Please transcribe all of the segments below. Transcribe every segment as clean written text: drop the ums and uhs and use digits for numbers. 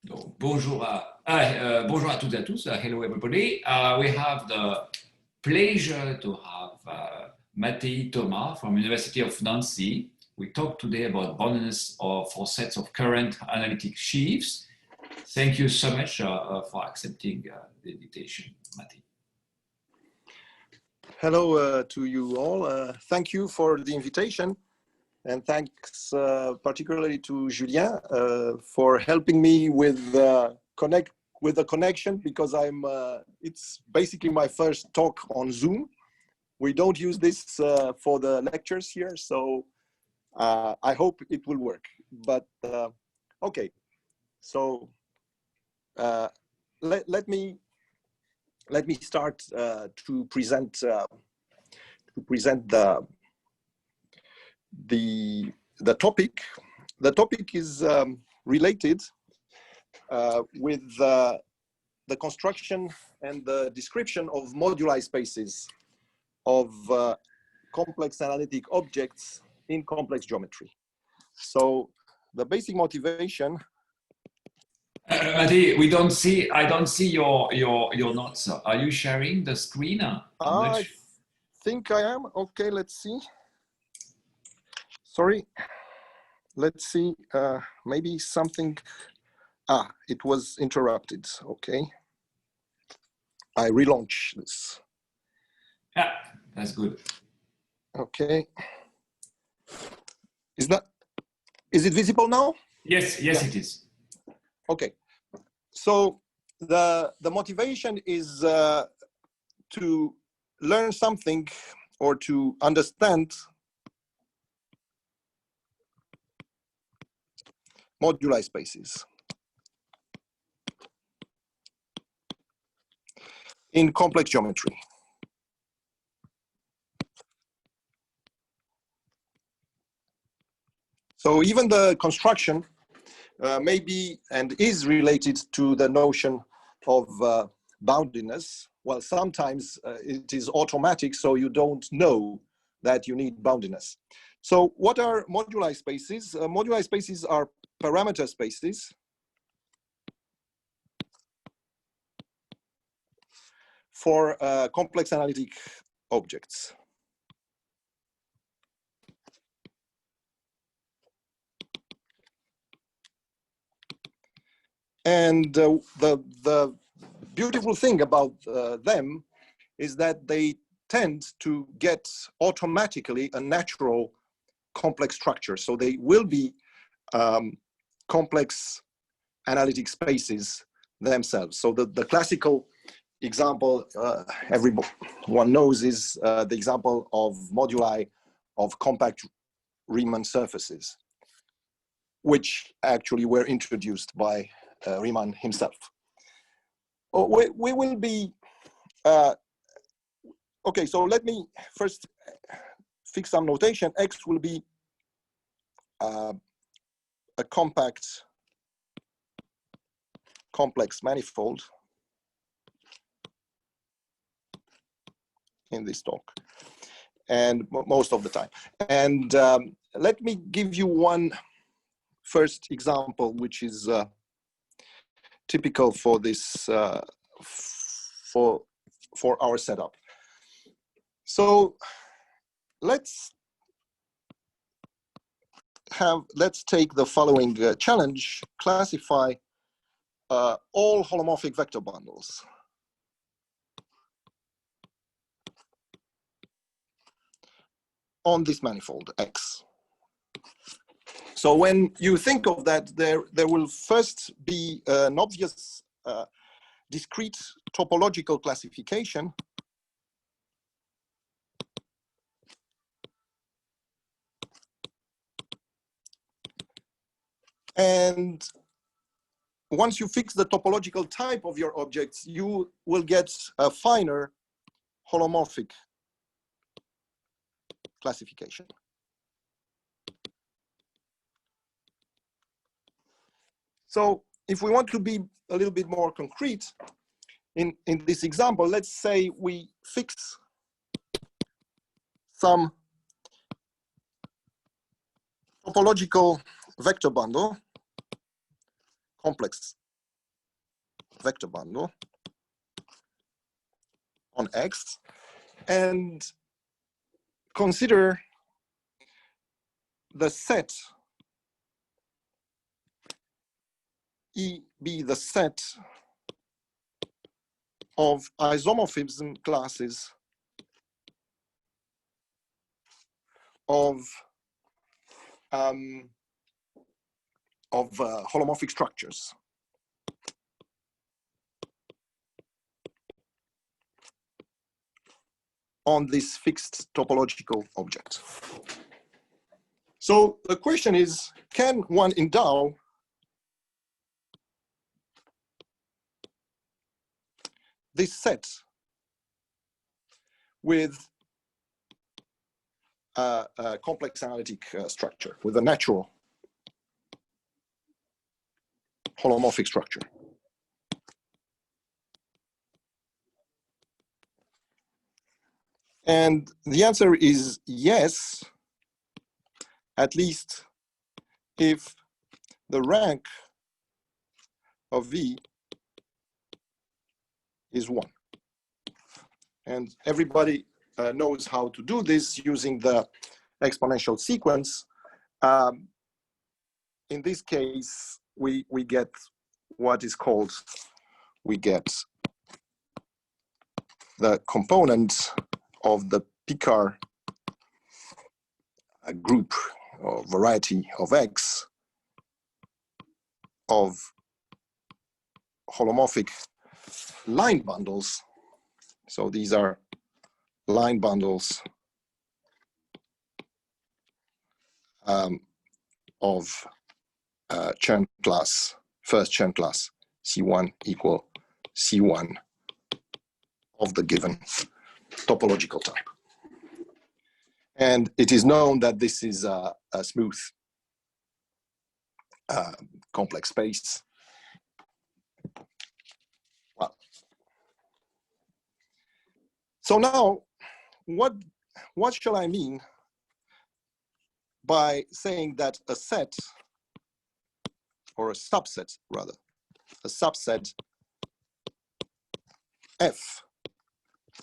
Donc, bonjour à toutes et à tous. Hello, everybody. We have the pleasure to have Matei Toma from University of Nancy. We talk today about boundedness for sets of current analytic sheaves. Thank you so much for accepting the invitation, Matei. Hello to you all. Thank you for the invitation. And thanks particularly to Julien for helping me with the connection, because it's basically my first talk on Zoom. We don't use this for the lectures here, so I hope it will work. But okay, so let me start to present the topic. The topic is related with the construction and the description of moduli spaces of complex analytic objects in complex geometry. So the basic motivation. Matei, I don't see your notes. Are you sharing the screen? I think I am. Okay, let's see. Sorry, let's see, maybe something, it was interrupted, okay. I relaunch this. Yeah, that's good. Okay. Is it visible now? Yes, yes, yeah. It is. Okay, so the motivation is to learn something or to understand moduli spaces in complex geometry. So even the construction may be and is related to the notion of boundedness. Well, sometimes it is automatic, so you don't know that you need boundedness. So what are moduli spaces? Moduli spaces are parameter spaces for complex analytic objects. And the beautiful thing about them is that they tend to get automatically a natural complex structure. So they will be complex analytic spaces themselves. So the classical example everyone knows is the example of moduli of compact Riemann surfaces, which actually were introduced by Riemann himself. We will be, okay, so let me first fix some notation. X will be a compact complex manifold in this talk, and most of the time. And let me give you one first example, which is typical for this for our setup. So let's take the following challenge: classify all holomorphic vector bundles on this manifold X. So when you think of that, there will first be an obvious discrete topological classification. And once you fix the topological type of your objects, you will get a finer holomorphic classification. So if we want to be a little bit more concrete in this example, let's say we fix some topological vector bundle, complex vector bundle on X, and consider the set E be the set of isomorphism classes of holomorphic structures. On this fixed topological object. So the question is, can one endow this set with a complex analytic structure, with a natural holomorphic structure? And the answer is yes, at least if the rank of V is 1. And everybody knows how to do this using the exponential sequence. In this case, we get what is called, we get the component of the Picard group or variety of X of holomorphic line bundles. So these are line bundles of Chern class, first Chern class, C1 equal C1 of the given topological type. And it is known that this is a smooth complex space. Well, so now, what shall I mean by saying that a set, or a subset rather, a subset F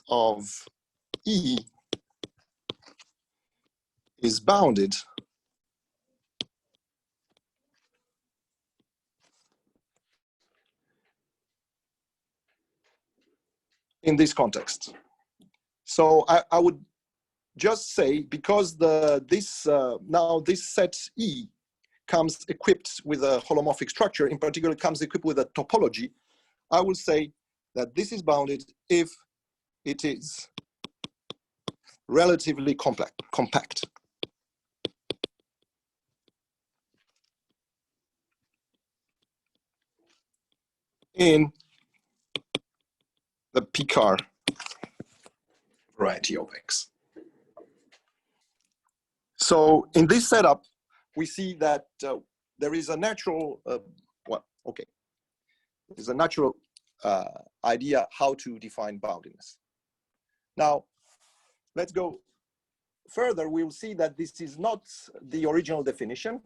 of E is bounded in this context? So I would just say, because now this set E comes equipped with a holomorphic structure, in particular comes equipped with a topology, I will say that this is bounded if it is relatively compact. In the Picard variety of X. So in this setup, we see that there is a natural, there's a natural idea how to define boundedness. Now, let's go further. We'll see that this is not the original definition.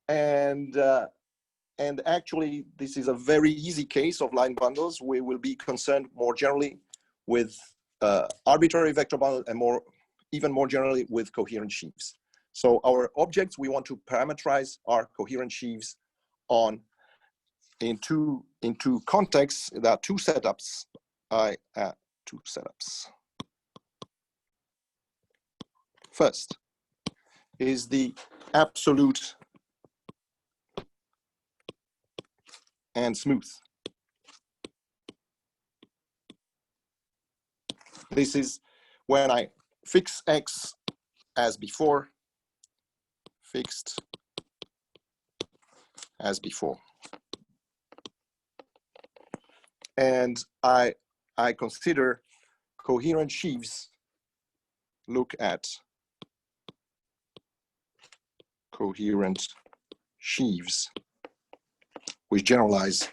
And actually, this is a very easy case of line bundles. We will be concerned more generally with arbitrary vector bundle and even more generally with coherent sheaves. So our objects we want to parameterize are coherent sheaves in two contexts. There are two setups. Two setups. First is the absolute and smooth. This is when I fix X as before, fixed as before. And I consider coherent sheaves, look at coherent sheaves, which generalize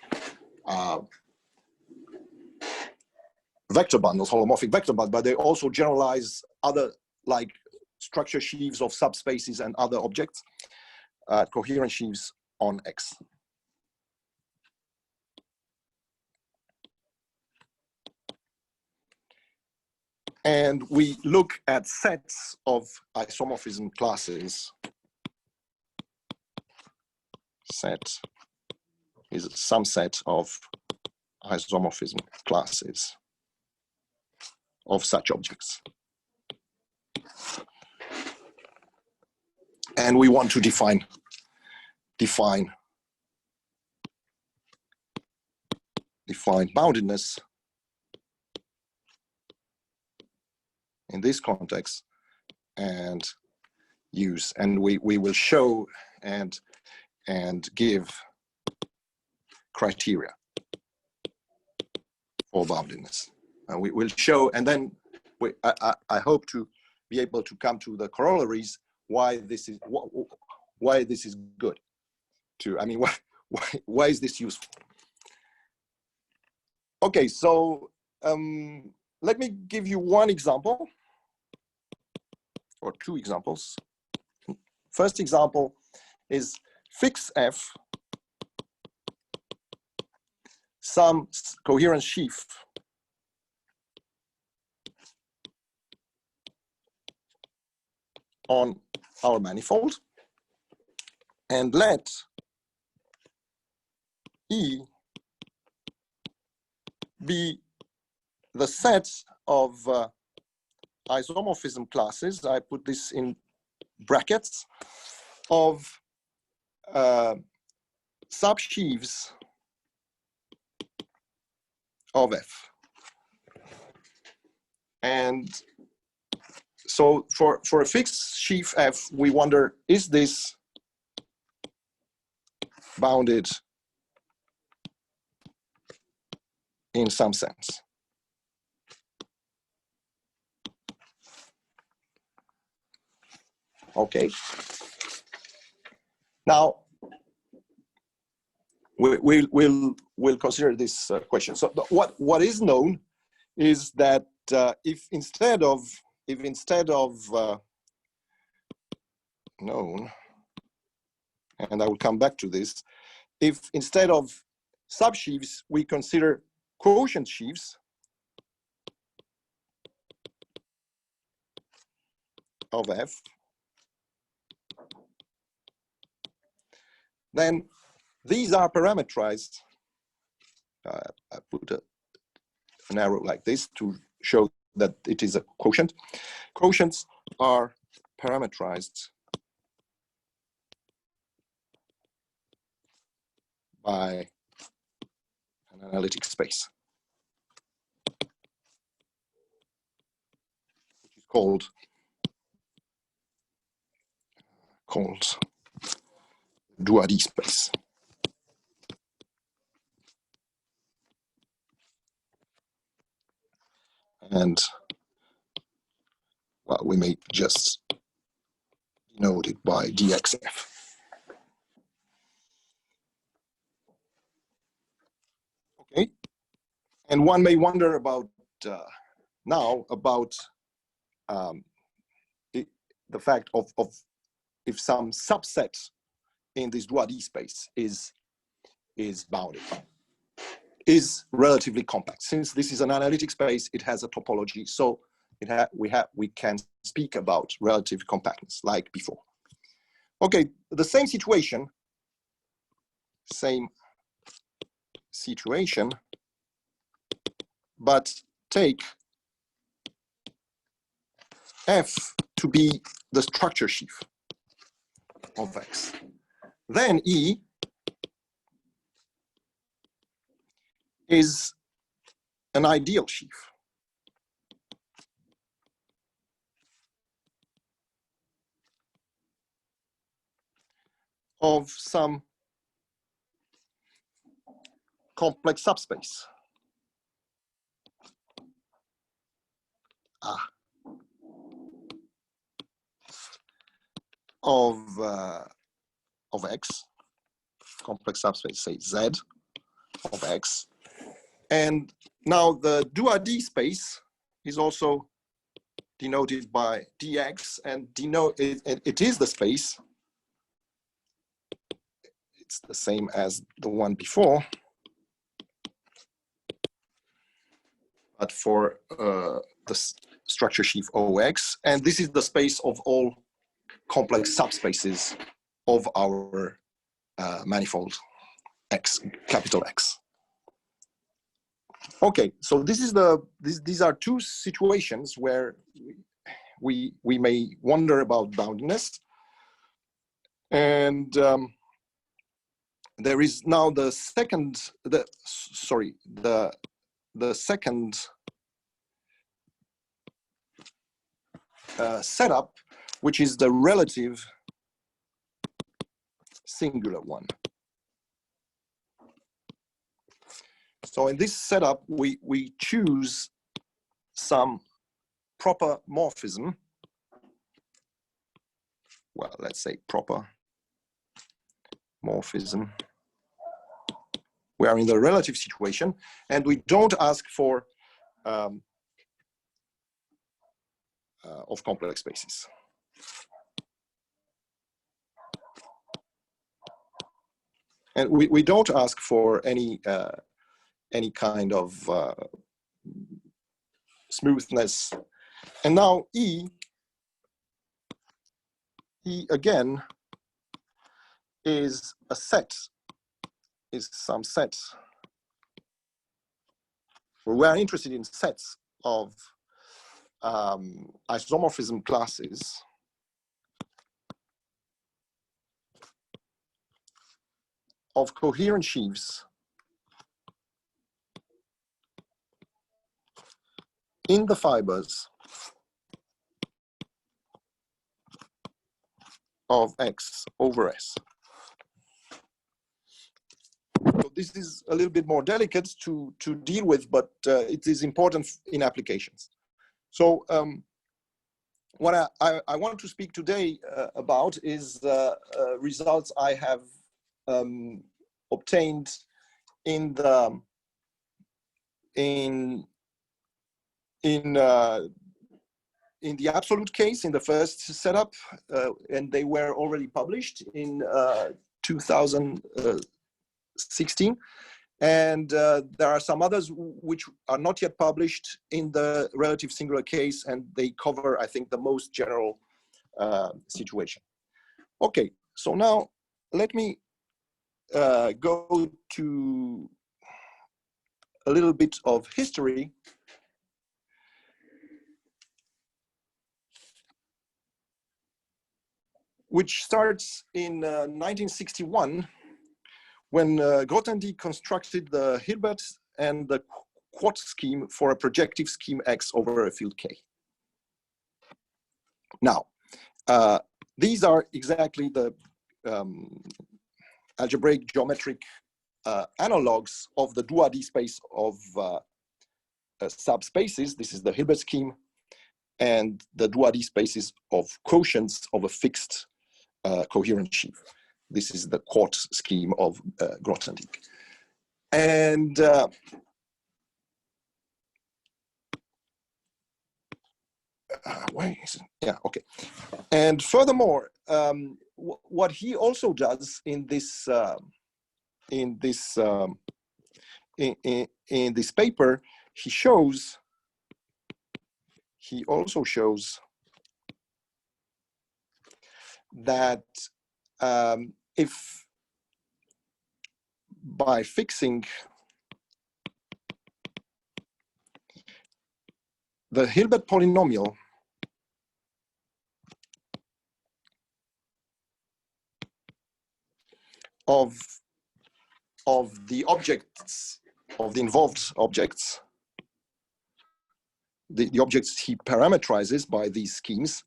vector bundles, holomorphic vector bundles, but they also generalize other, like structure sheaves of subspaces and other objects, coherent sheaves on X. and we look at sets of isomorphism classes. Set is some set of isomorphism classes of such objects. And we want to define boundedness in this context, and we will show and give criteria for boundedness. And we will show, and then I hope to be able to come to the corollaries why this is good. Why is this useful? Okay, so let me give you one example, or two examples. First example is fix F some coherent sheaf on our manifold, and let E be the set of isomorphism classes, I put this in brackets, of subsheaves of F. And so for a fixed sheaf F, we wonder, is this bounded in some sense? Okay. Now we'll consider this question. So what is known is that if instead of known, and I will come back to this, if instead of subsheaves we consider quotient sheaves of F, then these are parametrized. I put an arrow like this to show that it is a quotient. Quotients are parametrized by an analytic space, which is called Douady space. And well, we may just denote it by dxf. Okay, and one may wonder about now about the fact of if some subset in this Douady space is bounded, is relatively compact. Since this is an analytic space, it has a topology, so we can speak about relative compactness like before. Okay, the same situation, but take F to be the structure sheaf of X. Then E is an ideal sheaf of some complex subspace. Of X, complex subspace, say Z of X. And now the Douady space is also denoted by dx, and it is the space. It's the same as the one before, but for structure sheaf OX, and this is the space of all complex subspaces of our manifold X, capital X. Okay, so this is these are two situations where we may wonder about boundedness, and there is now the second setup, which is the relative singular one. So in this setup, we choose some proper morphism. Well, let's say proper morphism. We are in the relative situation, and we don't ask for of complex spaces. And we don't ask for any kind of smoothness. And now E again is a set, is some set. We are interested in sets of isomorphism classes of coherent sheaves in the fibers of X over S. So this is a little bit more delicate to deal with, but it is important in applications. So what I want to speak today about is results I have obtained in the absolute case, in the first setup, and they were already published in 2016. And there are some others which are not yet published in the relative singular case, and they cover, I think, the most general situation. Okay, so now let me go to a little bit of history. Which starts in 1961, when Grothendieck constructed the Hilbert and the quad scheme for a projective scheme X over a field K. Now, these are exactly the algebraic geometric analogs of the Douady space of subspaces. This is the Hilbert scheme, and the Douady spaces of quotients of a fixed coherent sheaf. This is the quad scheme of Grothendieck. And where is it? Yeah, okay. And furthermore, what he also does in this paper, he also shows that if by fixing the Hilbert polynomial of the objects, of the involved objects, the objects he parametrizes by these schemes,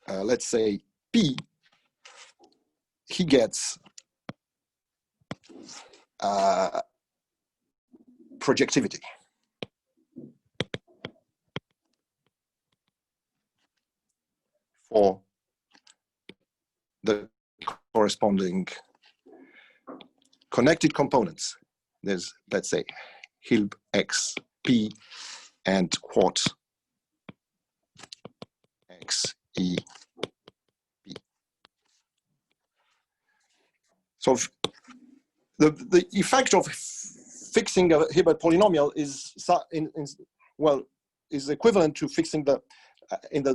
let's say P, he gets projectivity. For the corresponding connected components. There's, let's say, Hilb X, P, and quad X, E, P. So the effect of fixing a Hilbert polynomial is is equivalent to fixing the in the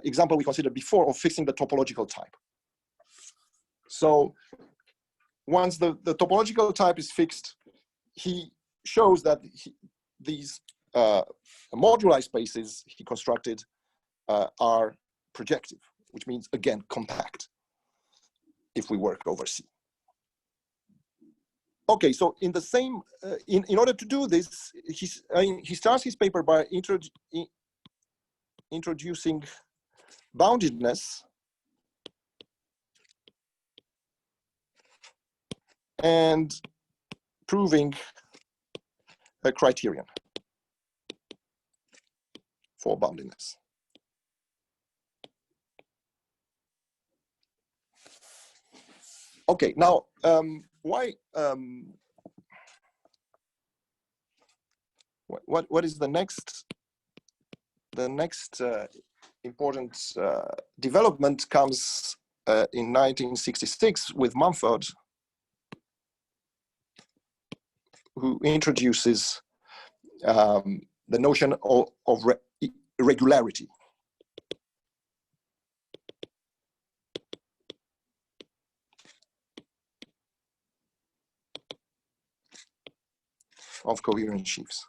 example we considered before of fixing the topological type. So once the topological type is fixed, he shows that these moduli spaces he constructed are projective, which means, again, compact if we work over C. Okay, so in the same, in order to do this, he starts his paper by introducing boundedness and proving a criterion for boundedness. Okay, now what is the next? The next important development comes in 1966 with Mumford, who introduces the notion of regularity. Of coherent sheaves.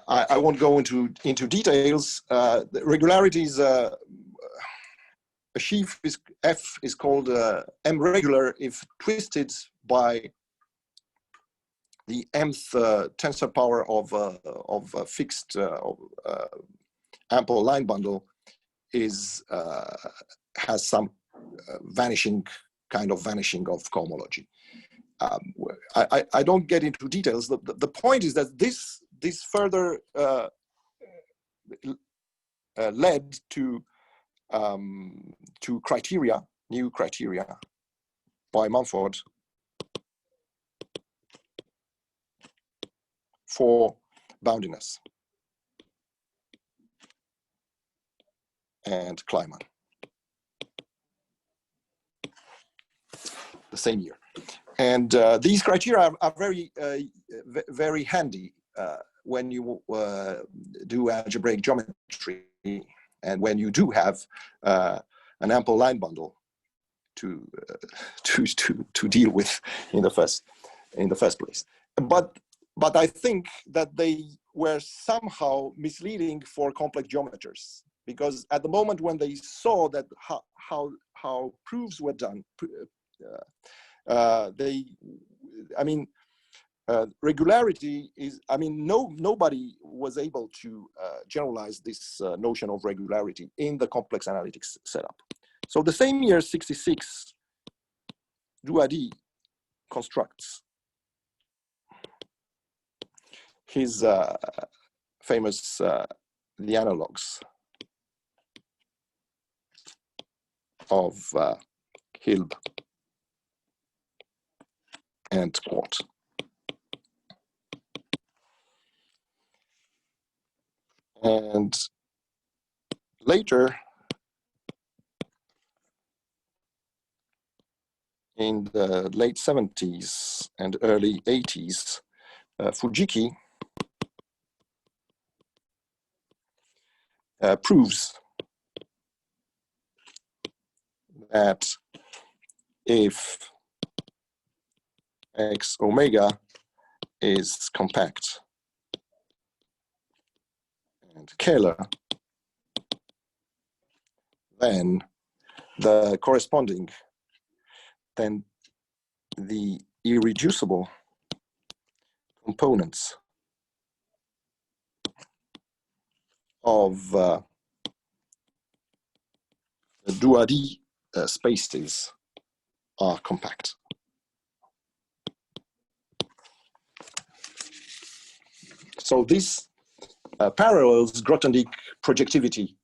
I won't go into details. The regularity is a sheaf is F is called M regular if twisted by the mth tensor power of a fixed ample line bundle is has some vanishing of cohomology. I don't get into details. The point is that this further led to new criteria by Mumford for boundedness and Kleiman the same year. And these criteria are very, very handy when you do algebraic geometry and when you do have an ample line bundle to deal with in the first place. But I think that they were somehow misleading for complex geometers, because at the moment when they saw that how proofs were done, regularity is, nobody was able to generalize this notion of regularity in the complex analytics setup. So the same year, 66, Douady constructs his famous the analogues of Hilbert and Quart. And later, in the late 70s and early 80s, Fujiki proves that if X omega is compact and scalar, then the corresponding, then the irreducible components of the Douady spaces are compact. So this parallels Grothendieck projectivity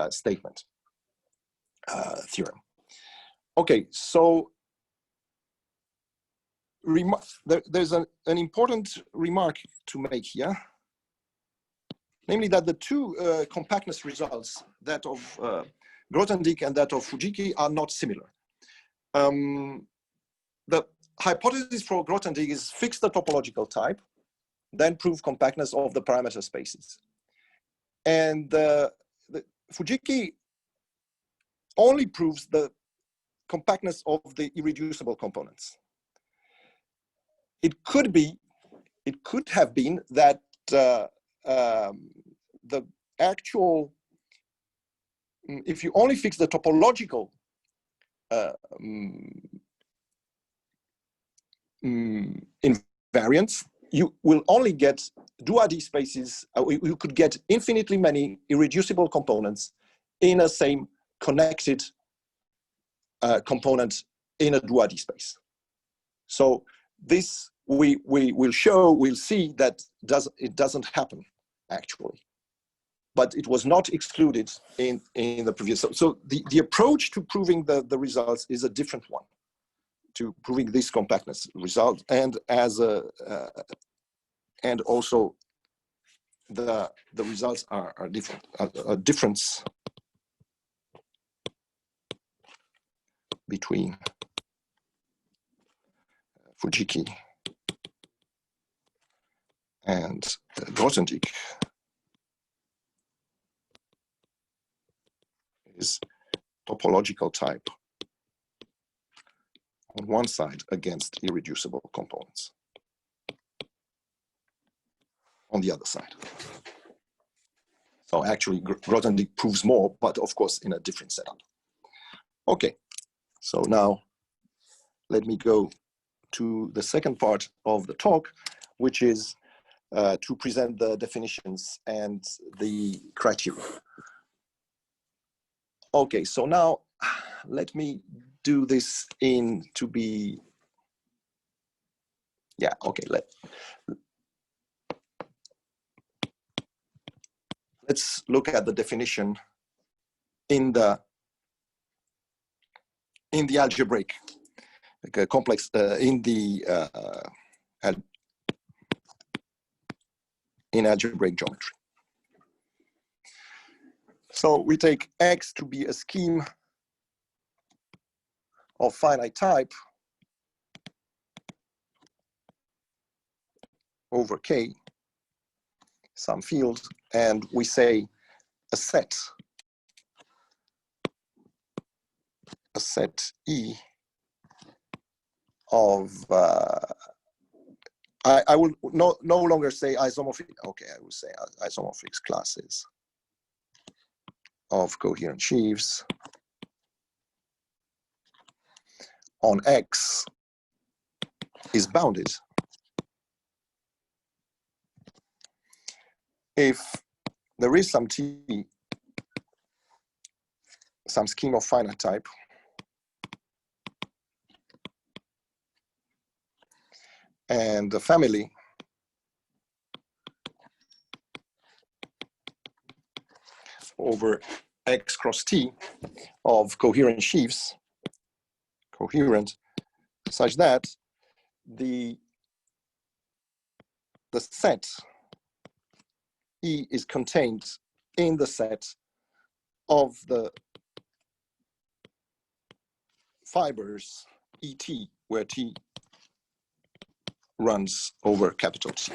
statement theorem. Okay, so there's an important remark to make here, namely that the two compactness results, that of Grothendieck and that of Fujiki are not similar. The hypothesis for Grothendieck is fix the topological type, then prove compactness of the parameter spaces. And the Fujiki only proves the compactness of the irreducible components. It could have been that the actual, if you only fix the topological invariants, you will only get Douady spaces. You could get infinitely many irreducible components in a same connected component in a Douady space. So this we'll see that it doesn't happen actually, but it was not excluded in the previous. So the approach to proving the results is a different one, to proving this compactness result, and as a and also the results are different. A difference between Fujiki and Grothendieck is topological type on one side against irreducible components on the other side. So actually Grothendieck proves more, but of course in a different setup. Okay, so now let me go to the second part of the talk, which is to present the definitions and the criteria. Okay, so now let me do this let's look at the definition in the algebraic complex in algebraic geometry. So we take X to be a scheme of finite type over K, some field, and we say a set E of I will no longer say isomorphic. Okay, I will say isomorphic classes of coherent sheaves on X is bounded if there is some T, some scheme of finite type and the family over X cross T of coherent sheaves, coherent, such that the set E is contained in the set of the fibers ET, where T runs over capital T.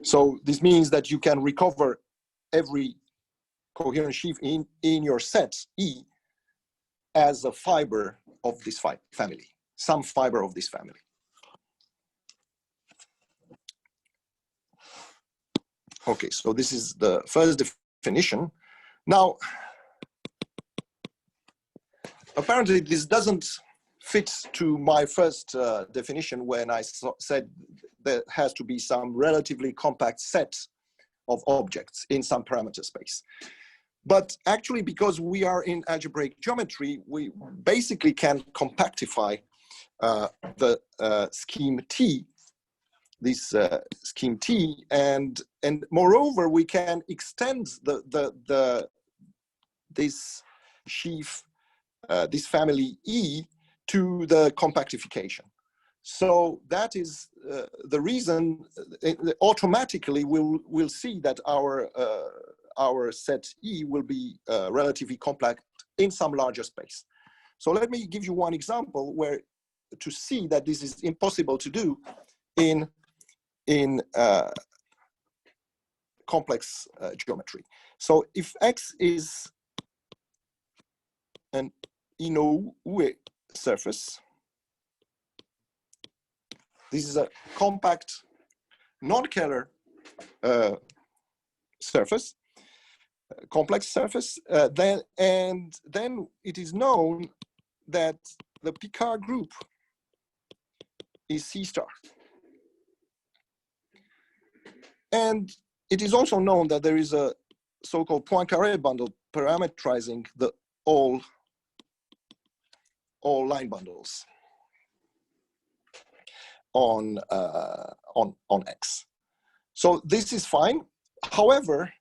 So this means that you can recover every coherent sheaf in your set E as a fiber of this family, some fiber of this family. Okay, so this is the first definition. Now, apparently this doesn't fit to my first definition when I said there has to be some relatively compact set of objects in some parameter space. But actually, because we are in algebraic geometry, we basically can compactify the scheme T, this scheme T, and moreover, we can extend this sheaf, this family E, to the compactification. So that is the reason. Automatically we'll see that our our set E will be relatively compact in some larger space. So let me give you one example where to see that this is impossible to do in complex geometry. So if X is an Inoue surface, this is a compact non-Kähler surface, complex surface, then it is known that the Picard group is C star. And it is also known that there is a so-called Poincaré bundle parametrizing the all line bundles on X. So this is fine. However,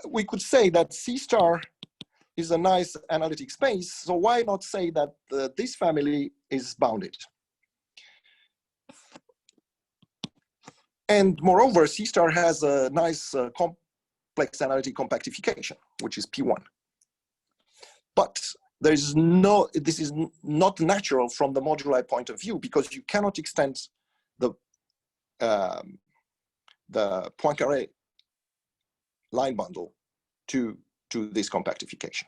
we could say that C star is a nice analytic space. So why not say that this family is bounded? And moreover, C star has a nice complex analytic compactification, which is P1. But there is this is not natural from the moduli point of view, because you cannot extend the Poincaré line bundle to this compactification.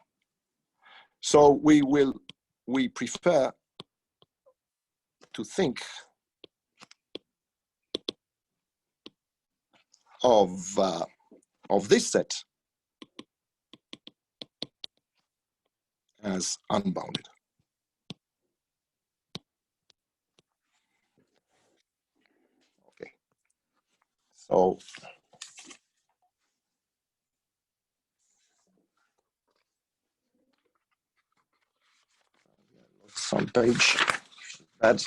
So we prefer to think of this set as unbounded. Okay, so some page bad.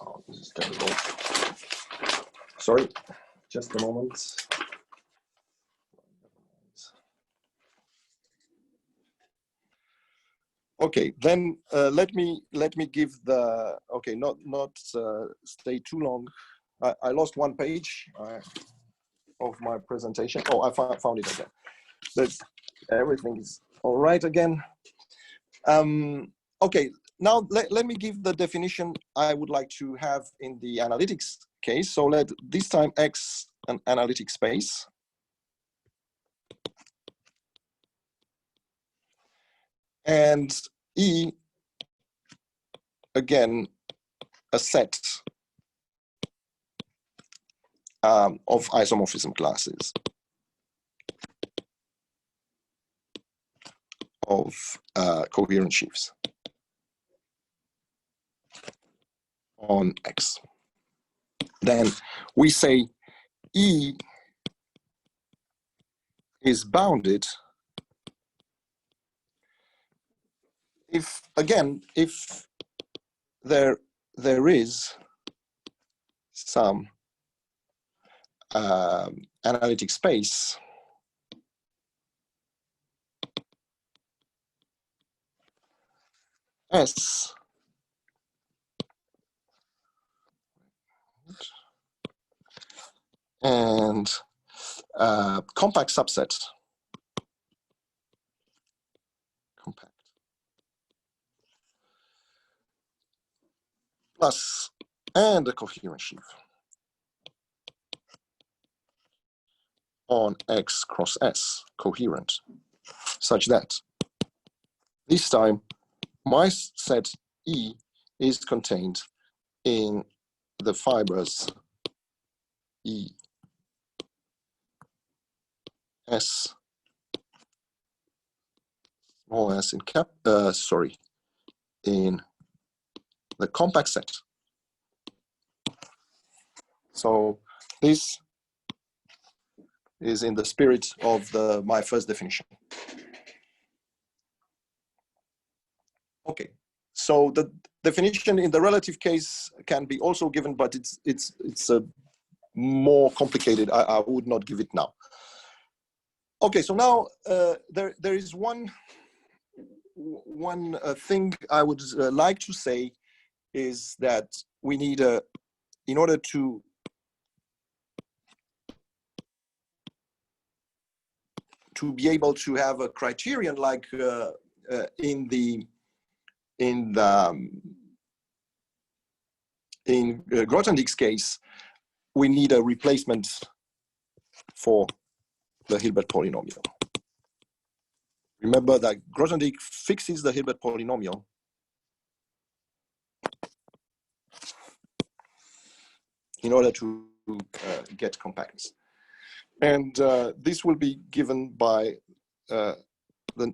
Oh, this is terrible. Sorry, just a moment. Okay, then let me give the not stay too long. I lost one page of my presentation. Oh, I found it again. But everything is all right again. Okay, now let me give the definition I would like to have in the analytics case. So let this time X an analytic space. And E, again, a set of isomorphism classes of coherent sheaves on X. Then we say E is bounded if there is some analytic space S and compact subset plus and a coherent sheaf on X cross S coherent, such that this time my set E is contained in the fibers E S small s in cap in the compact set. So this is in the spirit of my first definition. Okay, so the definition in the relative case can be also given, but it's more complicated. I would not give it now. Okay, so now there is one thing I would like to say is that we need in order to be able to have a criterion like in Grothendieck's case, we need a replacement for the Hilbert polynomial. Remember that Grothendieck fixes the Hilbert polynomial in order to get compactness. And this will be given by the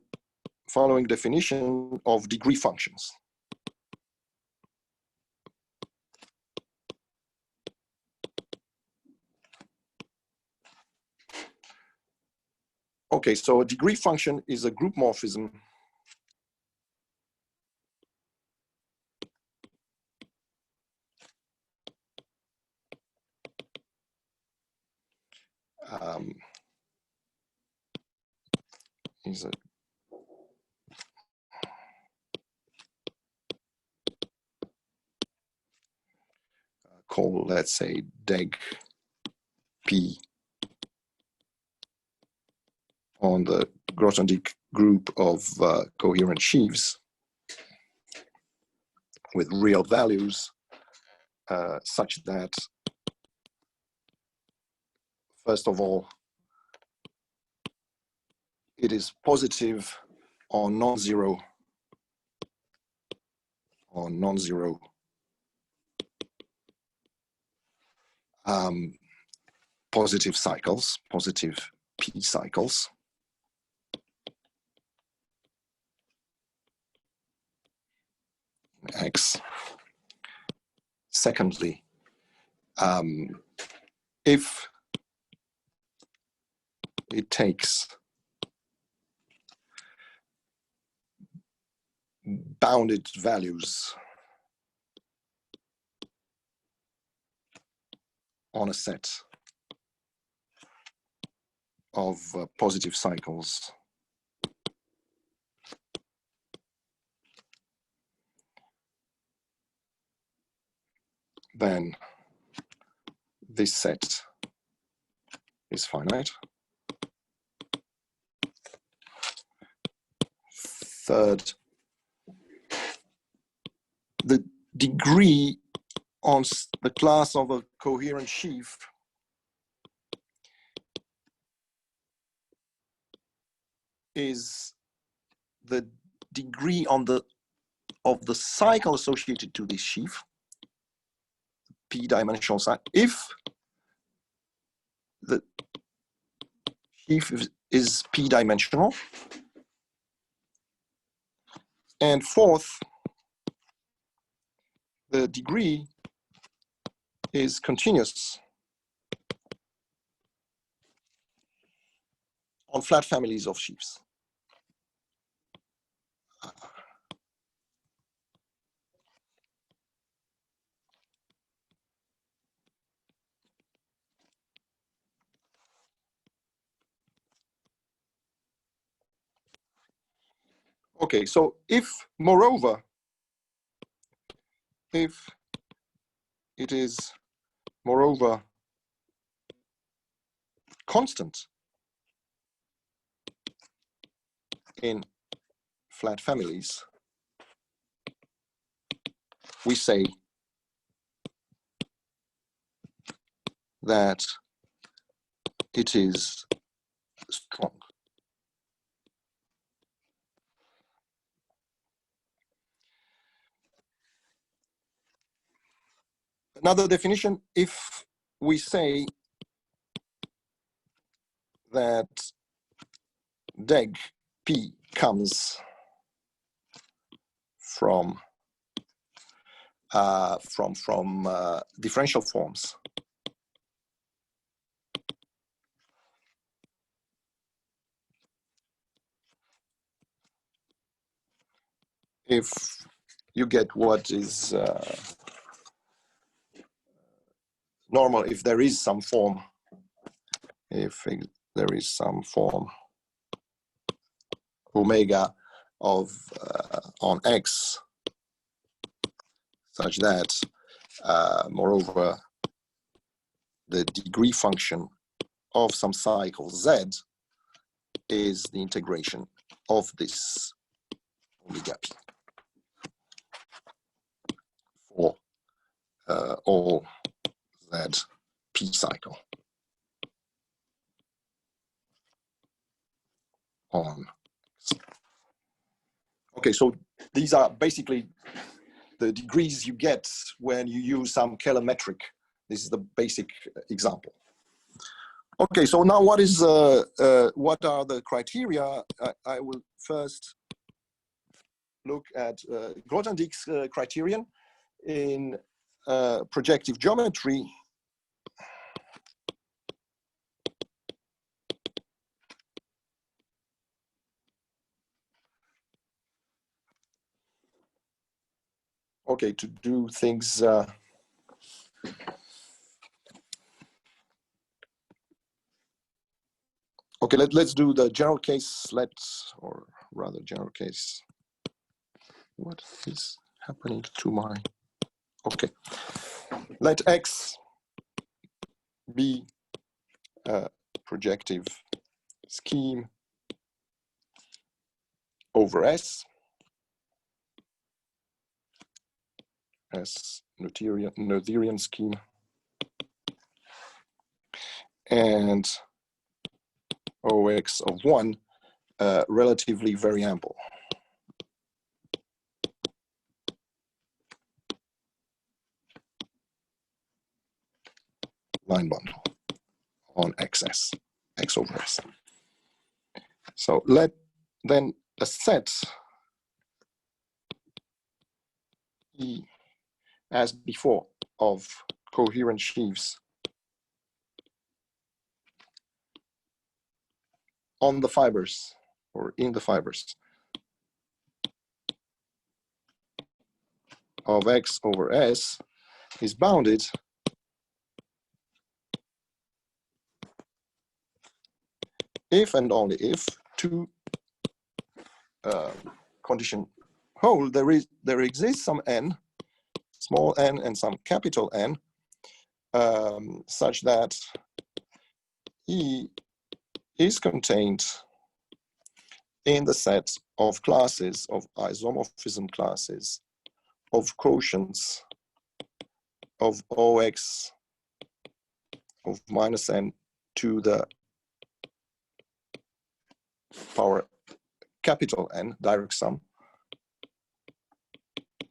following definition of degree functions. Okay, so a degree function is a group morphism called, let's say, deg P on the Grothendieck group of coherent sheaves with real values such that, first of all, it is positive or non-zero positive cycles, positive P cycles. X. Secondly, if it takes bounded values on a set of positive cycles, then this set is finite. Third, the degree on the class of a coherent sheaf is the degree on of the cycle associated to this sheaf, p-dimensional cycle, if the sheaf is p-dimensional. And fourth, the degree is continuous on flat families of sheaves. Okay, so if, moreover, if it is, moreover, constant in flat families, we say that it is strong. Another definition, if we say that deg P comes from differential forms, if you get what is normal, if there is some form, if there is some form omega of on X, such that, moreover, the degree function of some cycle Z is the integration of this omega p for all Z p cycle on X. Okay, so these are basically the degrees you get when you use some Kähler metric. This is the basic example. Okay, so now what are the criteria? I will first look at Grothendieck's criterion in projective geometry. Okay, to do things okay, let's do the general case. Or rather general case. What is happening to my, okay. Let X be a projective scheme over S as Noetherian scheme, and OX of 1 relatively very ample. Line bundle on XS, X over S. So let then a set E as before of coherent sheaves on the fibers or in the fibers of X over S is bounded if and only if two condition hold. There exists some n, small n and some capital N, such that E is contained in the set of classes, of isomorphism classes, of quotients of OX of minus n to the power capital N, direct sum,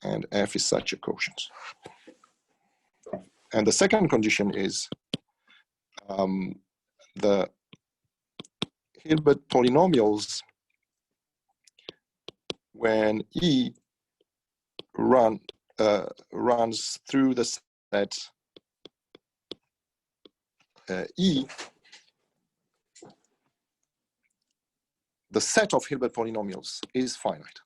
and F is such a quotient. And the second condition is the Hilbert polynomials when E runs through the set E, the set of Hilbert polynomials is finite.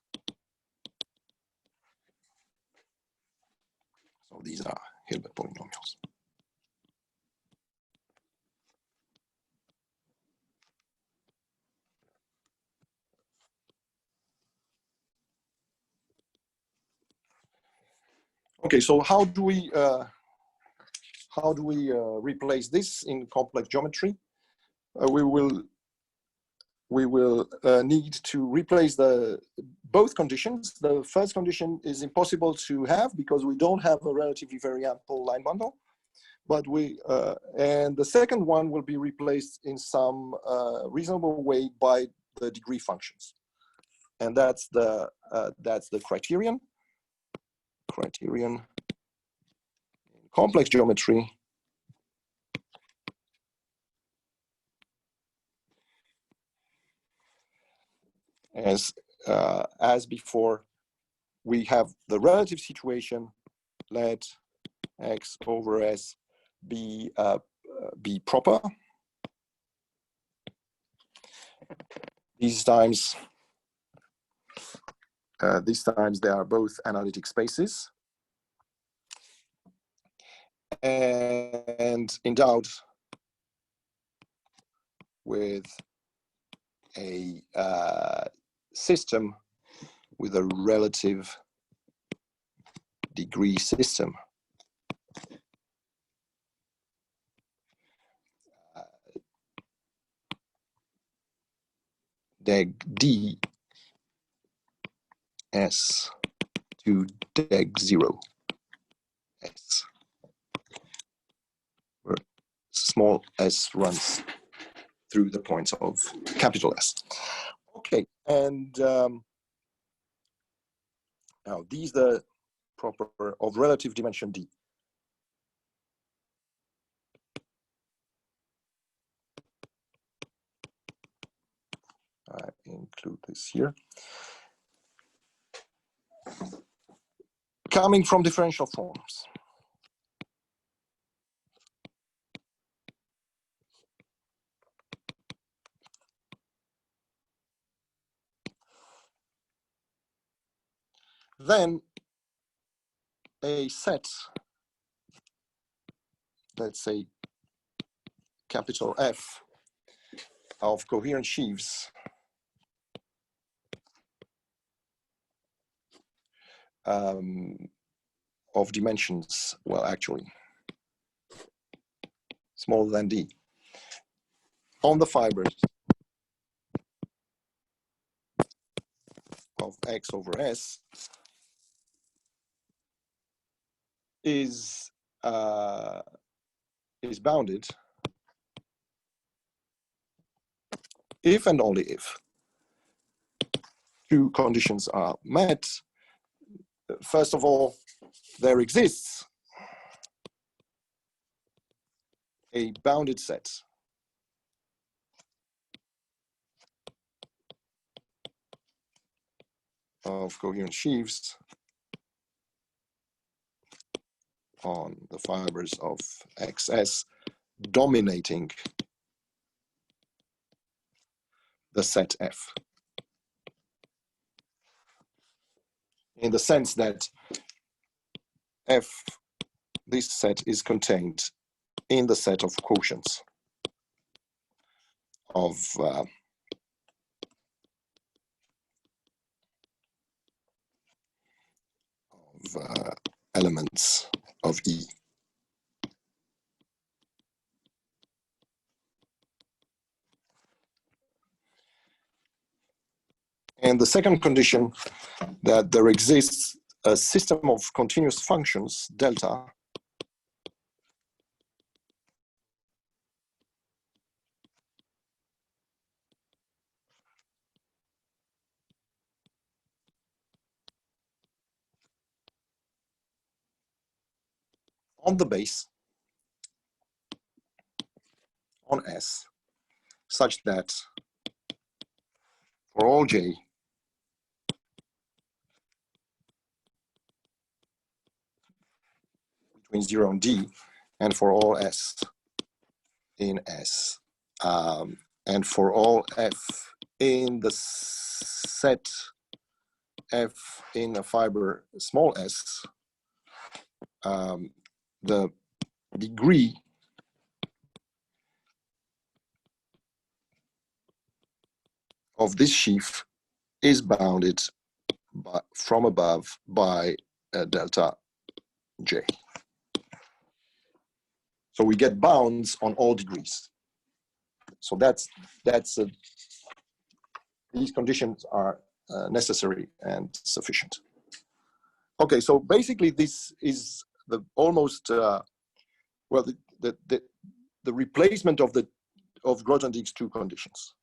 So these are Hilbert polynomials. Okay, so how do we replace this in complex geometry? We will need to replace both conditions. The first condition is impossible to have because we don't have a relatively very ample line bundle, but and the second one will be replaced in some reasonable way by the degree functions, and that's the criterion. Criterion in complex geometry as before. We have the relative situation. Let X over S be proper. These times they are both analytic spaces and endowed with a system with a relative degree system. Deg D S to deg 0 S, where small s runs through the points of capital S. Okay, and now these the proper of relative dimension D. I include this here. Coming from differential forms. Then a set, let's say capital F, of coherent sheaves of dimensions, well, actually, smaller than D, on the fibers of X over S is bounded if and only if two conditions are met. First of all, there exists a bounded set of coherent sheaves on the fibers of XS dominating the set F, in the sense that F, this set is contained in the set of quotients of elements of E. And the second condition, that there exists a system of continuous functions, delta, on the base, on S, such that for all J, between 0 and D, and for all S in S, and for all F in the set F in a fiber small s, the degree of this sheaf is bounded from above by delta J. So we get bounds on all degrees. So these conditions are necessary and sufficient. Okay, so basically this is the almost well the replacement of Grothendieck's two conditions.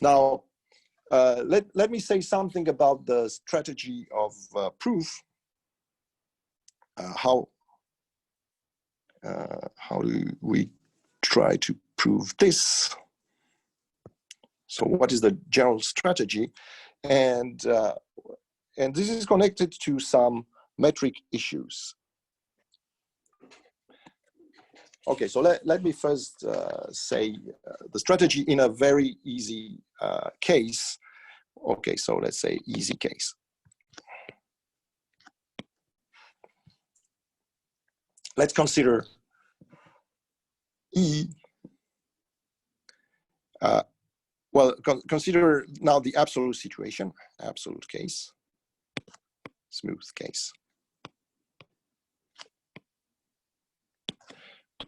Now let me say something about the strategy of proof. How do we try to prove this? So what is the general strategy? And this is connected to some metric issues. Okay, so let me first say the strategy in a very easy case. Okay, so let's say easy case. Let's consider E Well, consider now the absolute situation, absolute case, smooth case.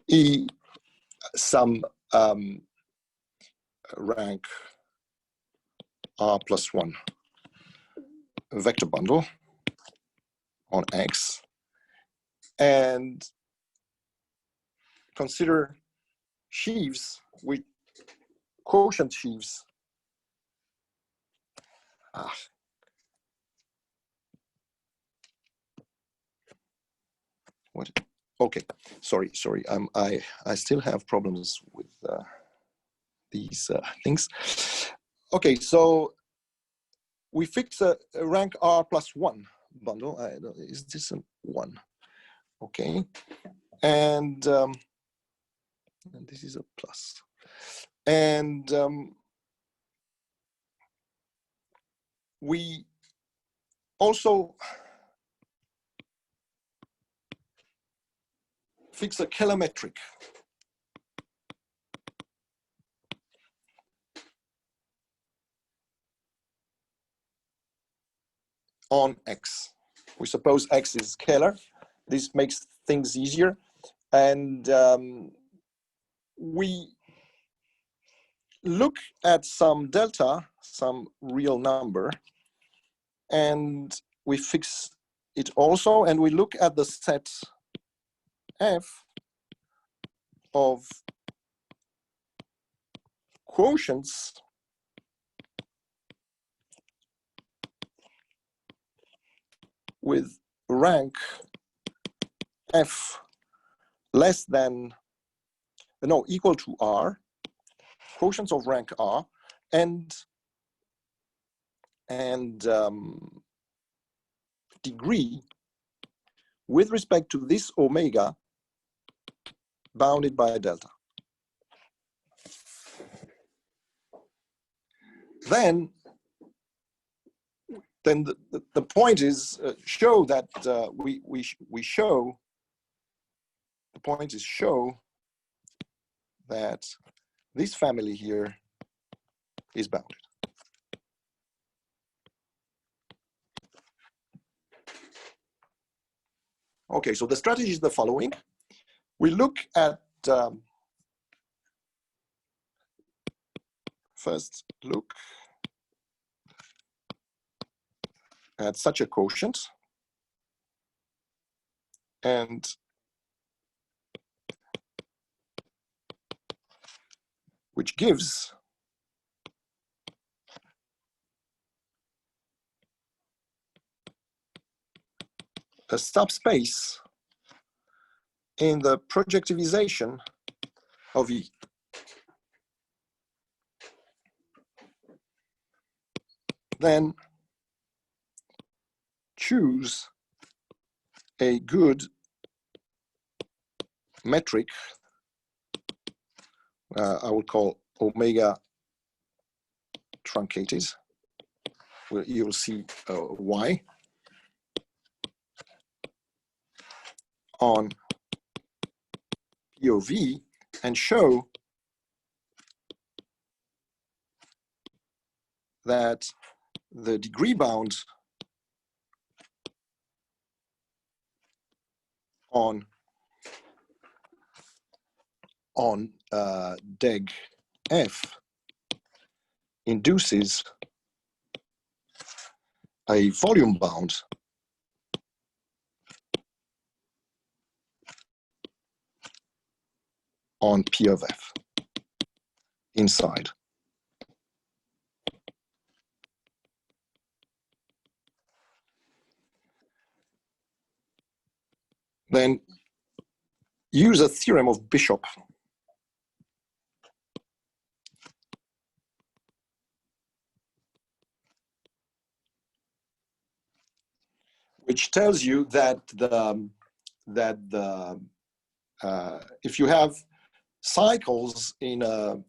E some rank R+1 vector bundle on X, and consider sheaves with quotient sheaves. What? Okay, sorry. I still have problems with these things. Okay, so we fix a rank R+1 bundle. Is this a 1? Okay, and this is a plus. And we also fix a kilometric on X. We suppose X is scalar. This makes things easier. And we look at some delta, some real number, and we fix it also, and we look at the set F of quotients with rank F less than, no, equal to R, quotients of rank R, and degree with respect to this omega bounded by a delta. Then the point is show that show that this family here is bounded. Okay, so the strategy is the following. We look at, first look at such a quotient, and which gives a subspace in the projectivization of E. Then choose a good metric, I will call omega truncated, where you will see Y on POV, and show that the degree bound on deg F induces a volume bound on P of F inside. Then use a theorem of Bishop which tells you that if you have cycles that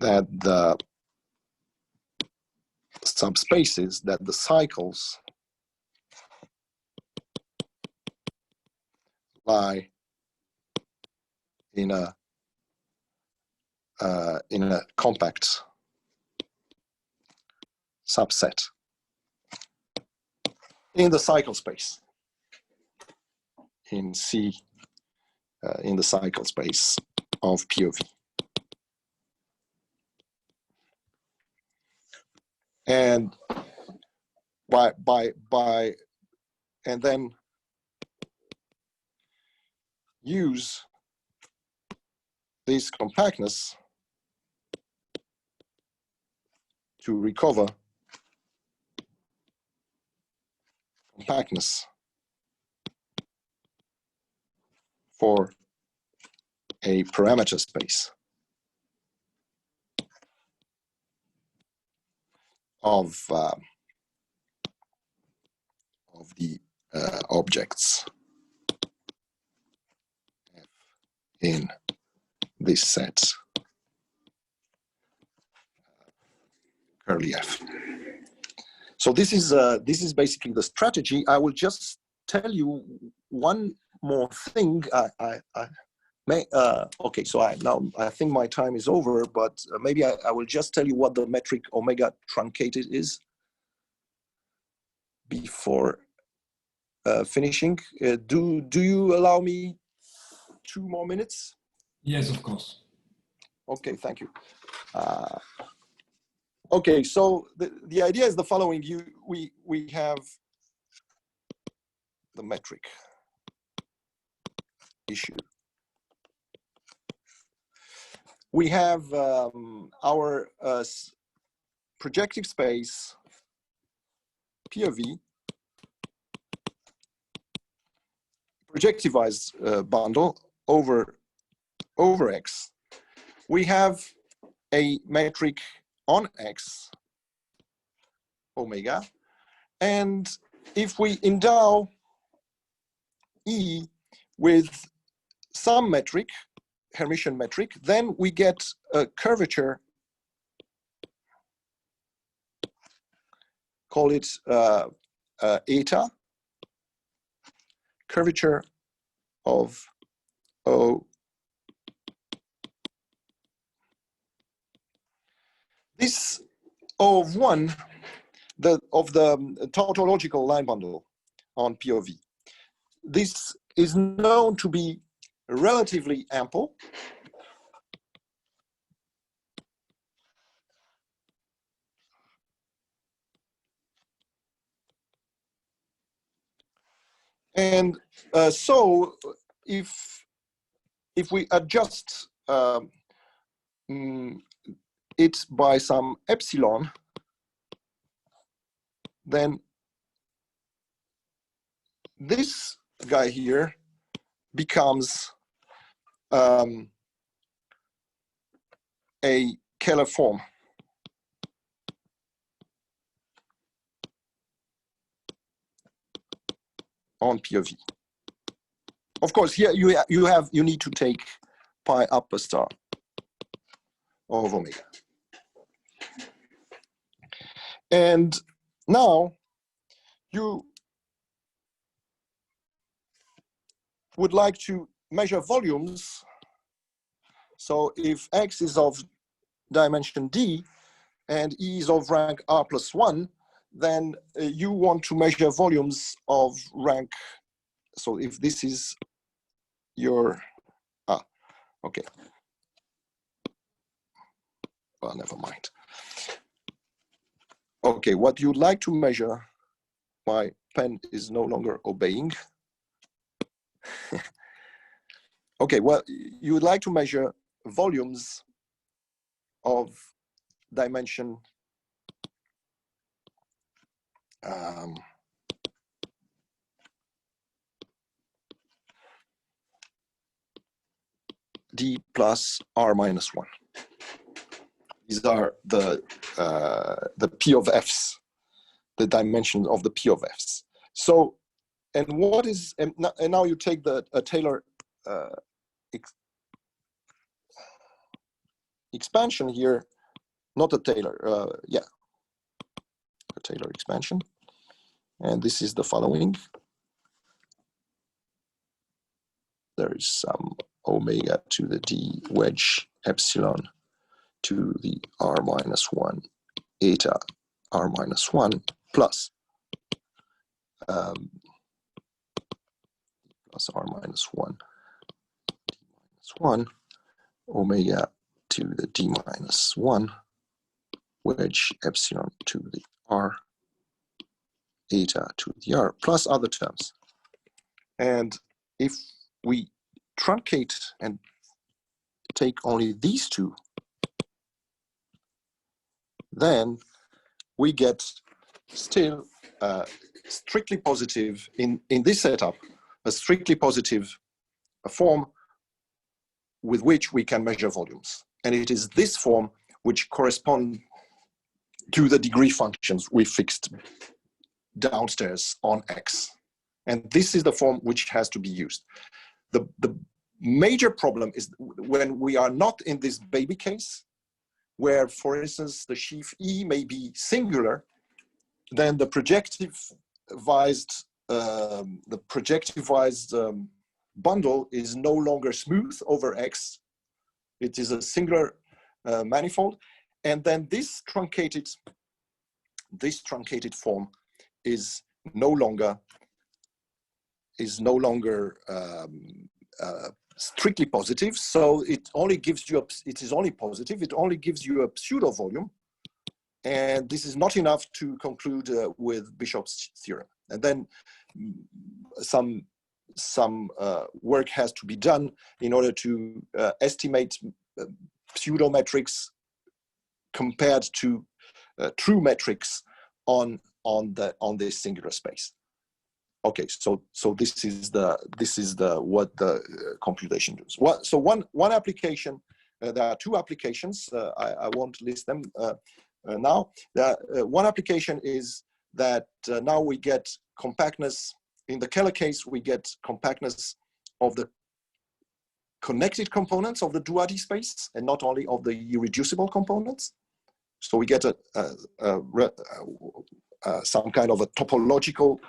the subspaces, that the cycles lie in a compact subset in the cycle space, in C, in the cycle space of P of V. And and then use this compactness to recover compactness for a parameter space of the objects in this set curly F. So this is basically the strategy. I will just tell you one more thing. Okay, so I think my time is over, but maybe I will just tell you what the metric omega truncated is before finishing. Do you allow me 2 more minutes? Yes, of course. Okay, thank you. Okay, so the idea is the following. We have the metric issue. We have our projective space P of V, projectivized bundle over X. We have a metric on X, omega, and if we endow E with some metric, Hermitian metric, then we get a curvature, call it eta, curvature of O. This O of 1, of the tautological line bundle on P of V. This is known to be relatively ample. And so if we adjust it by some epsilon, then this guy here becomes a Kähler form. On P of V. Of course, here you need to take pi upper star of omega. And now you would like to measure volumes. So if X is of dimension D and E is of rank R+1, then you want to measure volumes of rank. So if this is your, okay. Well, never mind. Okay, what you'd like to measure, my pen is no longer obeying. Okay, well, you would like to measure volumes of dimension D plus R-1. These are the P of Fs, the dimensions of the P of Fs. So, and what is, and now you take the Taylor expansion here, not a Taylor, yeah, a Taylor expansion. And this is the following. There is some omega to the d wedge epsilon to the r minus 1 eta r minus 1 plus plus r minus 1 d minus 1 omega to the d minus 1 wedge epsilon to the r eta to the r plus other terms. And if we truncate and take only these two, then we get still strictly positive in this setup, a strictly positive form with which we can measure volumes. And it is this form which corresponds to the degree functions we fixed downstairs on X. And this is the form which has to be used. The major problem is when we are not in this baby case, where, for instance, the sheaf E may be singular, then the projectivized bundle is no longer smooth over X. It is a singular manifold, and then this truncated form is no longer strictly positive. So it only gives you it is only positive. It only gives you a pseudo volume, and this is not enough to conclude with Bishop's theorem. And then some work has to be done in order to estimate pseudo metrics compared to true metrics on this singular space. Okay, so this is what the computation does. So one application, there are two applications. I won't list them now. One application is that now we get compactness. In the Keller case, we get compactness of the connected components of the Douady space and not only of the irreducible components. So we get some kind of a topological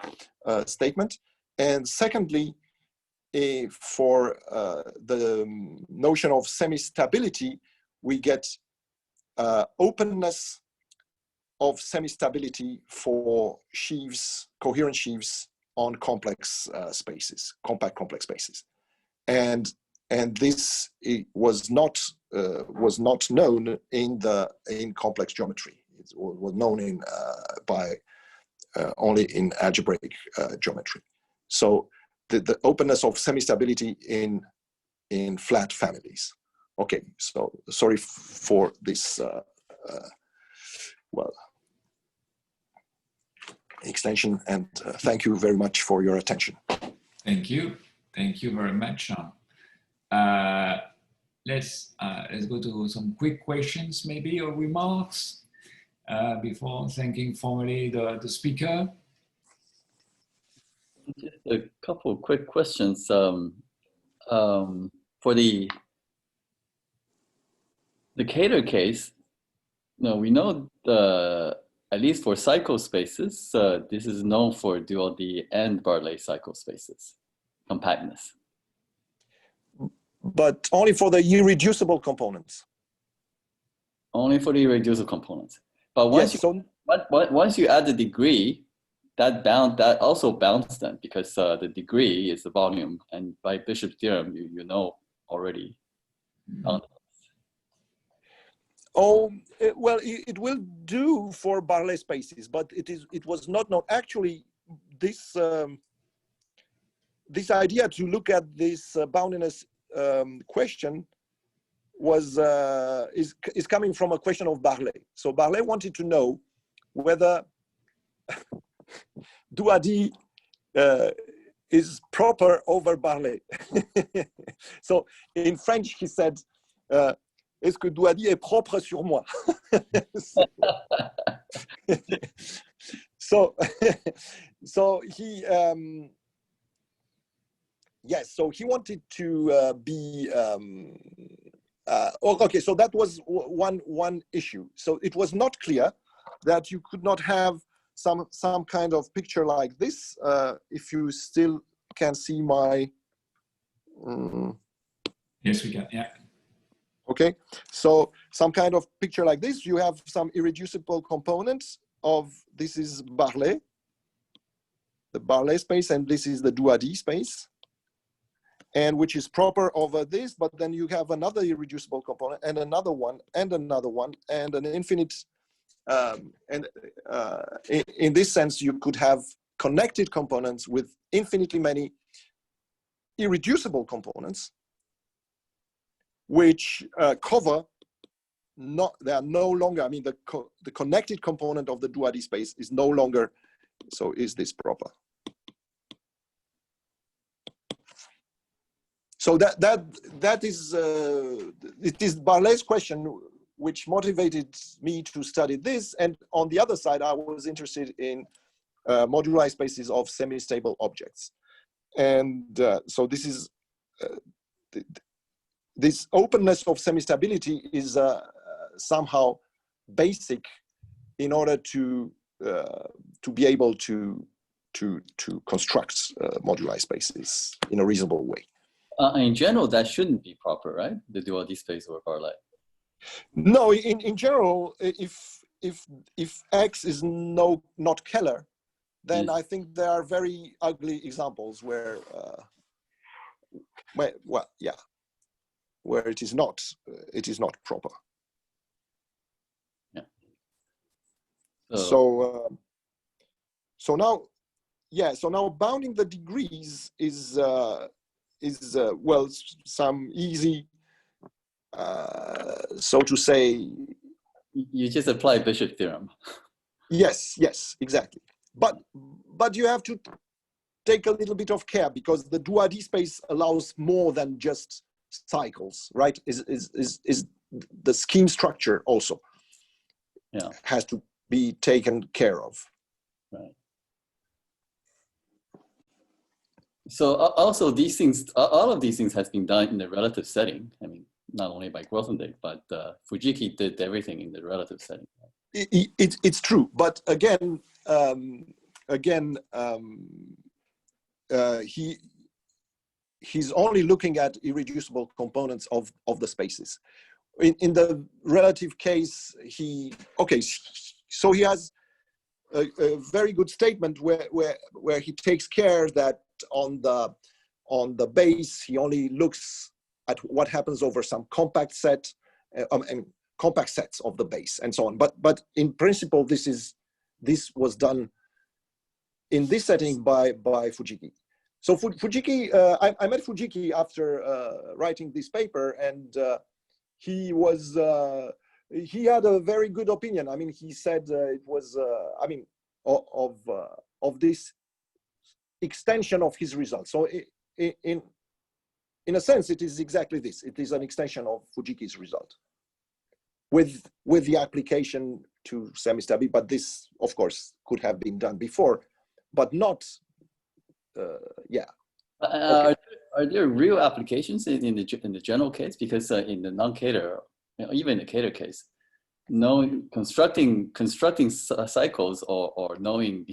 statement. And secondly, for the notion of semistability, we get openness of semistability for sheaves, coherent sheaves on complex spaces, compact complex spaces. And this was not known in complex geometry. It was known only in algebraic geometry. So the openness of semistability in flat families. Okay, so sorry for this extension, and thank you very much for your attention. Thank you very much. Let's go to some quick questions, maybe, or remarks before thanking formally the speaker. Just a couple of quick questions. For the Decatur case, we know at least for cycle spaces, this is known for Douady and Barlet cycle spaces, compactness. But only for the irreducible components. Only for the irreducible components. But once, once you add the degree, that also bounds them, because the degree is the volume, and by Bishop's theorem, you know already. Oh, well, it will do for Barlet spaces, but it was not known. Actually, this this idea to look at this boundedness question is coming from a question of Barlet. So Barlet wanted to know whether Douady is proper over Barlet. So in French, he said, est-ce que Douady est propre sur moi? So he, yes, so he wanted to be, okay, so that was one issue. So it was not clear that you could not have some kind of picture like this. If you still can see my, Yes, we can. Yeah. Okay, so some kind of picture like this, you have some irreducible components of, this is Barley, the Barley space, and this is the Douady space, and which is proper over this, but then you have another irreducible component and another one and another one and an infinite, in this sense, you could have connected components with infinitely many irreducible components, which cover, they are no longer, I mean, the connected component of the Douady space is no longer, so is this proper? So that is, it is Barley's question which motivated me to study this. And on the other side, I was interested in moduli spaces of semi-stable objects. And so this is, this openness of semistability is somehow basic in order to be able to construct moduli spaces in a reasonable way. In general, that shouldn't be proper, right? The Douady space or Barley. No, in general, if X is not Keller, then I think there are very ugly examples where well, yeah, where it is not proper. Yeah. So now, yeah. So now bounding the degrees is well, some easy, so to say. You just apply Bishop theorem. Yes, exactly. But you have to take a little bit of care, because the Douady space allows more than just cycles, right? Is the scheme structure also has to be taken care of. Right. So also these things, all of these things has been done in the relative setting. I mean, not only by Grothendieck, but Fujiki did everything in the relative setting. It's true, but again, he's only looking at irreducible components of the spaces. In the relative case, so he has a very good statement where he takes care that on the base he only looks at what happens over some compact set and compact sets of the base and so on. But in principle, this was done in this setting by Fujiki. So Fujiki, I met Fujiki after writing this paper, and he had a very good opinion. I mean, he said it was, I mean, of this extension of his results. So in a sense, it is exactly this. It is an extension of Fujiki's result with the application to semistability. But this, of course, could have been done before, but not. Yeah. Okay. Are there real applications in the general case? Because in the non-Cater, even the Cater case, constructing cycles or knowing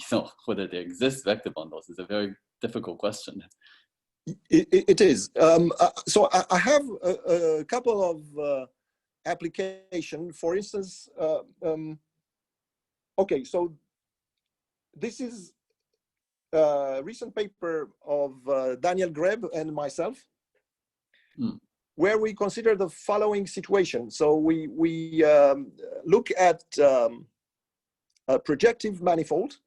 whether there exist vector bundles is a very difficult question. It is. So I have a couple of application. For instance, okay, so this is a recent paper of Daniel Greb and myself, where we consider the following situation. So we look at a projective manifold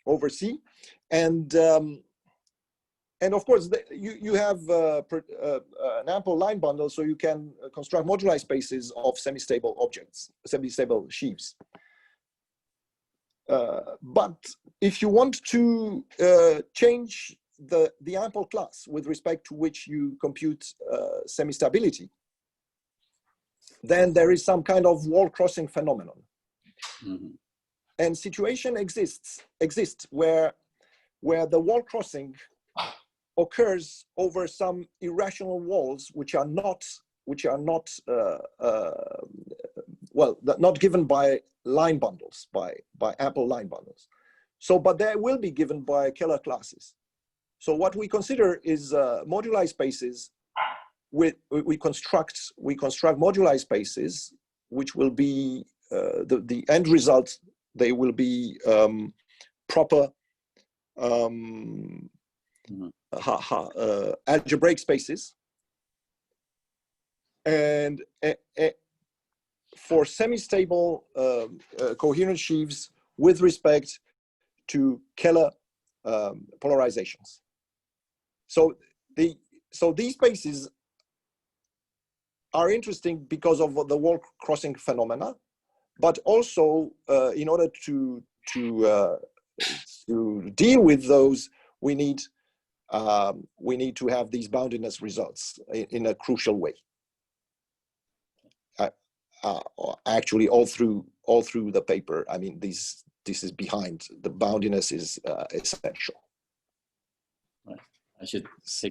over C, and of course you have an ample line bundle, so you can construct moduli spaces of semi-stable objects, semi-stable sheaves. But if you want to change the ample class with respect to which you compute semistability, then there is some kind of wall crossing phenomenon. Mm-hmm. And situation exists where the wall crossing occurs over some irrational walls which are not not given by line bundles, by ample line bundles. So, but they will be given by Keller classes. So what we consider is moduli spaces we construct moduli spaces, which will be the end result. They will be proper algebraic spaces, and for semi-stable coherent sheaves with respect to Keller polarizations. So these spaces are interesting because of the wall crossing phenomena, but also in order to deal with those, we need to have these boundedness results in a crucial way. Actually, all through the paper, I mean, this is behind. The boundedness is essential. Right. I should say.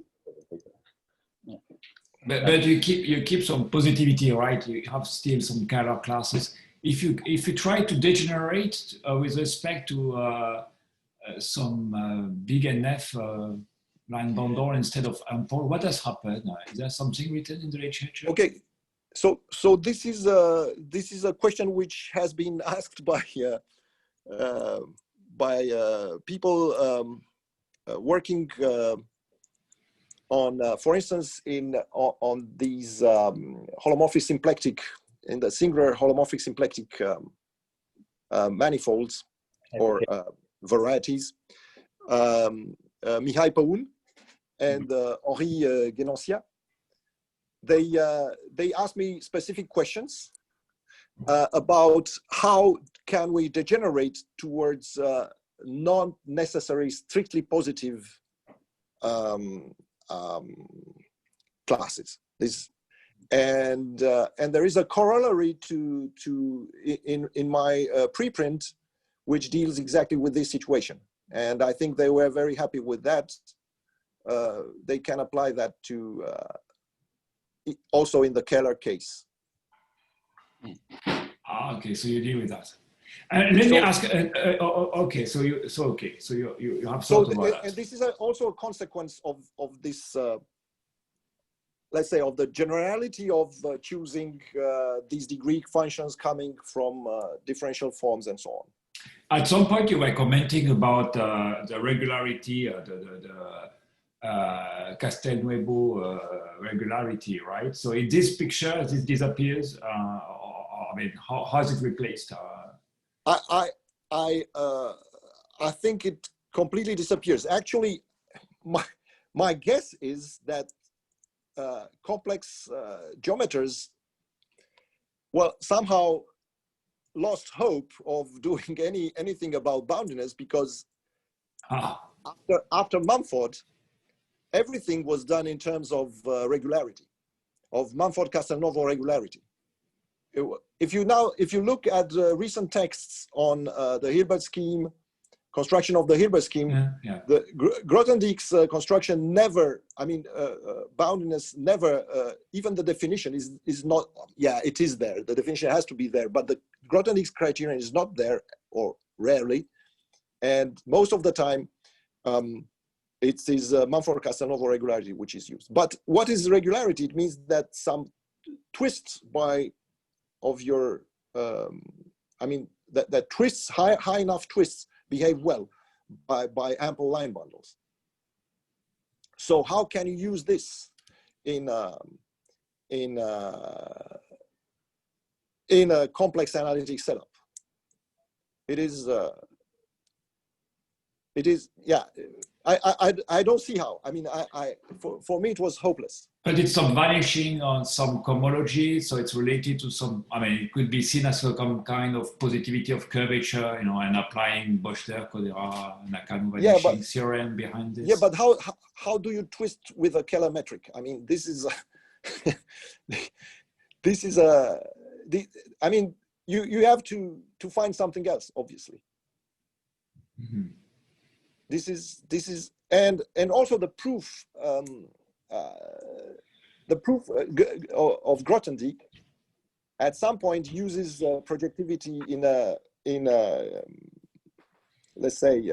Yeah. But you keep some positivity, right? You have still some Kähler classes. If you try to degenerate with respect to some big NF line bundle instead of ample, what has happened? Is there something written in the literature? Okay, so this is a question which has been asked by people working on, for instance, on these holomorphic symplectic, in the singular holomorphic symplectic manifolds or varieties. Mihai Păun and Henri Guénancia, they asked me specific questions about how can we degenerate towards non-necessary, strictly positive classes. And there is a corollary to in my preprint, which deals exactly with this situation. And I think they were very happy with that. They can apply that to also in the Kähler case. Okay, so you deal with that. Let me ask. Okay, so you have thought about that. And this is also a consequence of this. Let's say, of the generality of choosing these degree functions coming from differential forms and so on. At some point, you were commenting about the regularity, the Castelnuovo regularity, right? So in this picture, this disappears. I mean, how is it replaced? I think it completely disappears. Actually, my guess is that complex geometers, well, somehow lost hope of doing anything about boundedness, because after Mumford, everything was done in terms of regularity, of Mumford-Castelnuovo regularity. If you look at recent texts on the Hilbert scheme, construction of the Hilbert scheme, the Grothendieck's construction never, I mean, boundedness never, even the definition is not, it is there. The definition has to be there, but the Grothendieck's criterion is not there, or rarely. And most of the time, it is Mumford-Castelnuovo regularity which is used. But what is regularity? It means that some twists of your, I mean, that twists, high enough twists behave well by ample line bundles. So how can you use this in a complex analytic setup? It is, yeah. I don't see how. I mean, for me, it was hopeless. But it's some vanishing on some cohomology, so it's related to some, I mean, it could be seen as some kind of positivity of curvature, you know, and applying Bochter, Kodera, Nakano vanishing theorem behind this. Yeah, but how do you twist with a Kähler metric? I mean, this is, I mean, you have to find something else, obviously. Mm-hmm. This is, and also the proof, of Grothendieck at some point uses projectivity in a let's say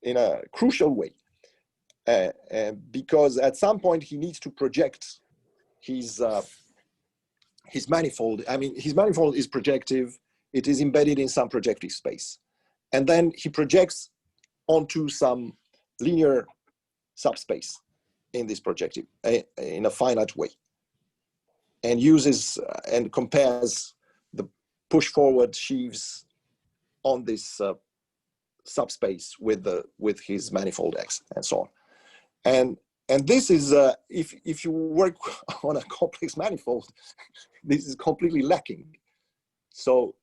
in a crucial way, because at some point he needs to project his manifold. I mean, his manifold is projective. It is embedded in some projective space. And then he projects onto some linear subspace in this projective, in a finite way, and uses and compares the push forward sheaves on this subspace with his manifold X and so on. And this is, if you work on a complex manifold, this is completely lacking. So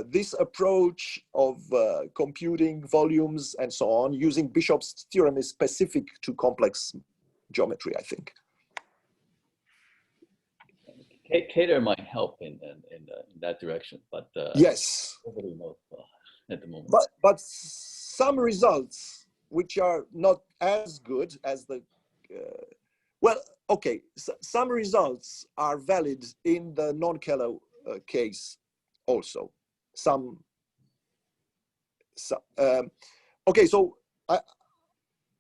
this approach of computing volumes and so on, using Bishop's theorem, is specific to complex geometry, I think. Cater might help in that direction, but yes, nobody knows at the moment. But some results which are not as good as the well, okay, so some results are valid in the non-Keller case also. Okay, so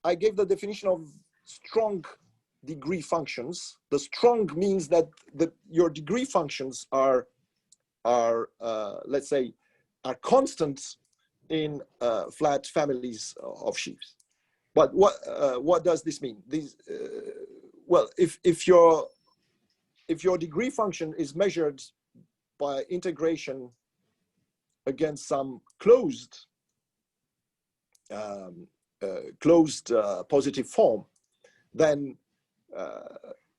I gave the definition of strong degree functions. The strong means that your degree functions are let's say, are constant in flat families of sheaves. But what does this mean? These well, if your degree function is measured by integration against some closed positive form, then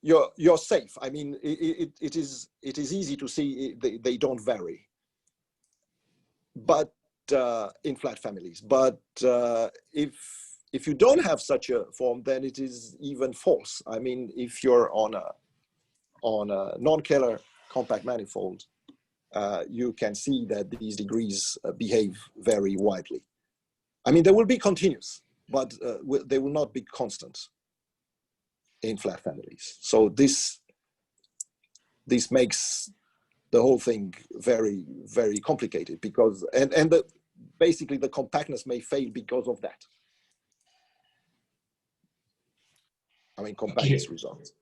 you're safe. I mean, it is easy to see they don't vary, but in flat families. But if you don't have such a form, then it is even false. I mean, if you're on a non-Keller compact manifold, you can see that these degrees behave very widely. I mean, they will be continuous, but they will not be constant in flat families. So this makes the whole thing very, very complicated, because basically the compactness may fail because of that. I mean, compactness results.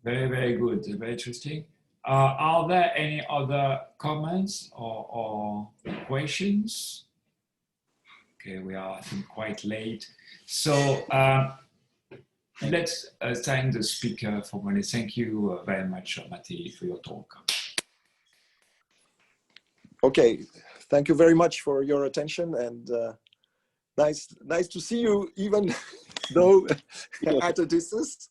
Very, very good. Very interesting. Are there any other comments or questions? Okay, we are, I think, quite late. So let's thank the speaker formally. Thank you very much, Matei, for your talk. Okay, thank you very much for your attention, and nice to see you, even though at a distance.